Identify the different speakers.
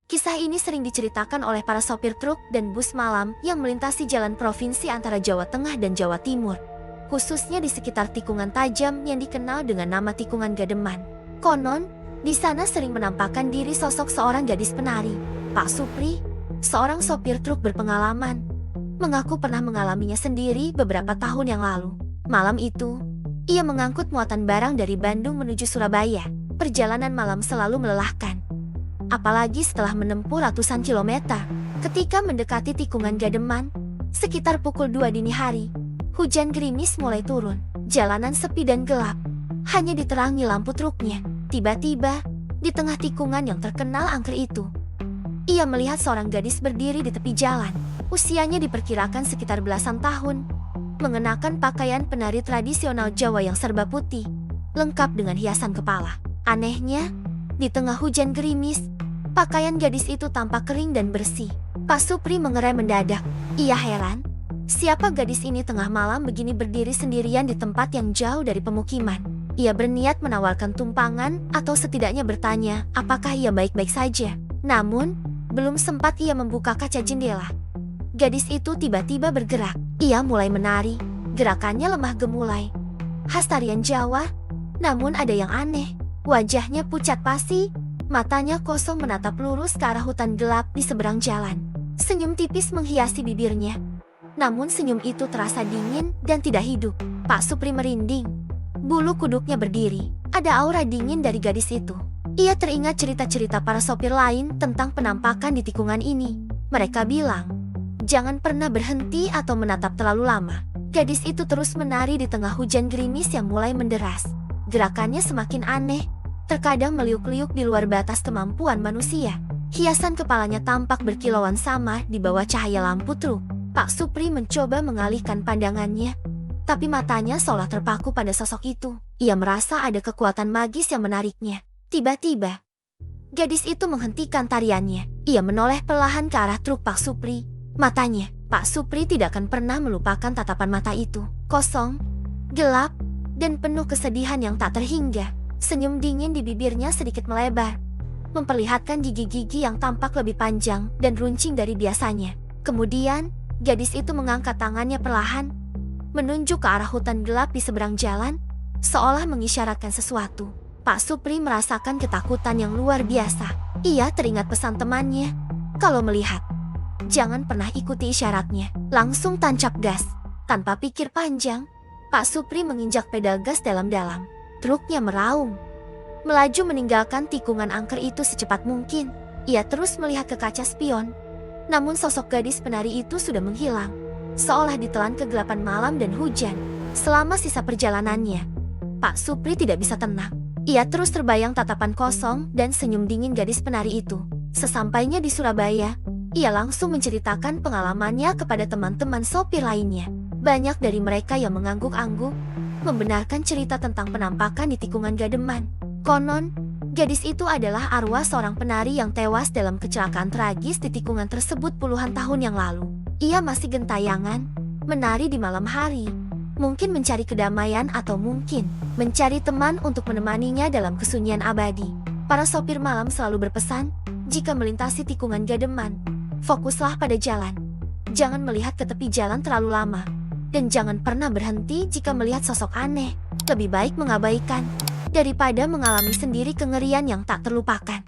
Speaker 1: Kisah ini sering diceritakan oleh para sopir truk dan bus malam yang melintasi jalan provinsi antara Jawa Tengah dan Jawa Timur, khususnya di sekitar tikungan tajam yang dikenal dengan nama tikungan Gademan. Konon, di sana sering menampakkan diri sosok seorang gadis penari. Pak Supri, seorang sopir truk berpengalaman, mengaku pernah mengalaminya sendiri beberapa tahun yang lalu. Malam itu, ia mengangkut muatan barang dari Bandung menuju Surabaya. Perjalanan malam selalu melelahkan, apalagi setelah menempuh ratusan kilometer. Ketika mendekati tikungan Gademan, sekitar pukul 2 dini hari, hujan gerimis mulai turun. Jalanan sepi dan gelap, hanya diterangi lampu truknya. Tiba-tiba, di tengah tikungan yang terkenal angker itu, ia melihat seorang gadis berdiri di tepi jalan. Usianya diperkirakan sekitar belasan tahun, mengenakan pakaian penari tradisional Jawa yang serba putih, lengkap dengan hiasan kepala. Anehnya, di tengah hujan gerimis, pakaian gadis itu tampak kering dan bersih. Pak Supri mengerem mendadak. Ia heran, siapa gadis ini tengah malam begini berdiri sendirian di tempat yang jauh dari pemukiman. Ia berniat menawarkan tumpangan atau setidaknya bertanya apakah ia baik-baik saja. Namun, belum sempat ia membuka kaca jendela, gadis itu tiba-tiba bergerak. Ia mulai menari, gerakannya lemah gemulai, khas tarian Jawa. Namun ada yang aneh, wajahnya pucat pasi, matanya kosong menatap lurus ke arah hutan gelap di seberang jalan. Senyum tipis menghiasi bibirnya, namun senyum itu terasa dingin dan tidak hidup. Pak Supri merinding, bulu kuduknya berdiri. Ada aura dingin dari gadis itu. Ia teringat cerita-cerita para sopir lain tentang penampakan di tikungan ini. Mereka bilang, jangan pernah berhenti atau menatap terlalu lama. Gadis itu terus menari di tengah hujan gerimis yang mulai menderas. Gerakannya semakin aneh, terkadang meliuk-liuk di luar batas kemampuan manusia. Hiasan kepalanya tampak berkilauan sama di bawah cahaya lampu truk. Pak Supri mencoba mengalihkan pandangannya, tapi matanya seolah terpaku pada sosok itu. Ia merasa ada kekuatan magis yang menariknya. Tiba-tiba, gadis itu menghentikan tariannya. Ia menoleh perlahan ke arah truk Pak Supri. Matanya, Pak Supri tidak akan pernah melupakan tatapan mata itu. Kosong, gelap, dan penuh kesedihan yang tak terhingga. Senyum dingin di bibirnya sedikit melebar, memperlihatkan gigi-gigi yang tampak lebih panjang dan runcing dari biasanya. Kemudian, gadis itu mengangkat tangannya perlahan, menunjuk ke arah hutan gelap di seberang jalan, seolah mengisyaratkan sesuatu. Pak Supri merasakan ketakutan yang luar biasa. Ia teringat pesan temannya, kalau melihat, jangan pernah ikuti isyaratnya, langsung tancap gas. Tanpa pikir panjang, Pak Supri menginjak pedal gas dalam-dalam. Truknya meraung, melaju meninggalkan tikungan angker itu secepat mungkin. Ia terus melihat ke kaca spion, namun sosok gadis penari itu sudah menghilang, seolah ditelan kegelapan malam dan hujan. Selama sisa perjalanannya, Pak Supri tidak bisa tenang. Ia terus terbayang tatapan kosong dan senyum dingin gadis penari itu. Sesampainya di Surabaya, ia langsung menceritakan pengalamannya kepada teman-teman sopir lainnya. Banyak dari mereka yang mengangguk-angguk, membenarkan cerita tentang penampakan di tikungan Gademan. Konon, gadis itu adalah arwah seorang penari yang tewas dalam kecelakaan tragis di tikungan tersebut puluhan tahun yang lalu. Ia masih gentayangan, menari di malam hari, mungkin mencari kedamaian atau mungkin mencari teman untuk menemaninya dalam kesunyian abadi. Para sopir malam selalu berpesan, jika melintasi tikungan Gademan, fokuslah pada jalan. Jangan melihat ke tepi jalan terlalu lama. Dan jangan pernah berhenti jika melihat sosok aneh. Lebih baik mengabaikan daripada mengalami sendiri kengerian yang tak terlupakan.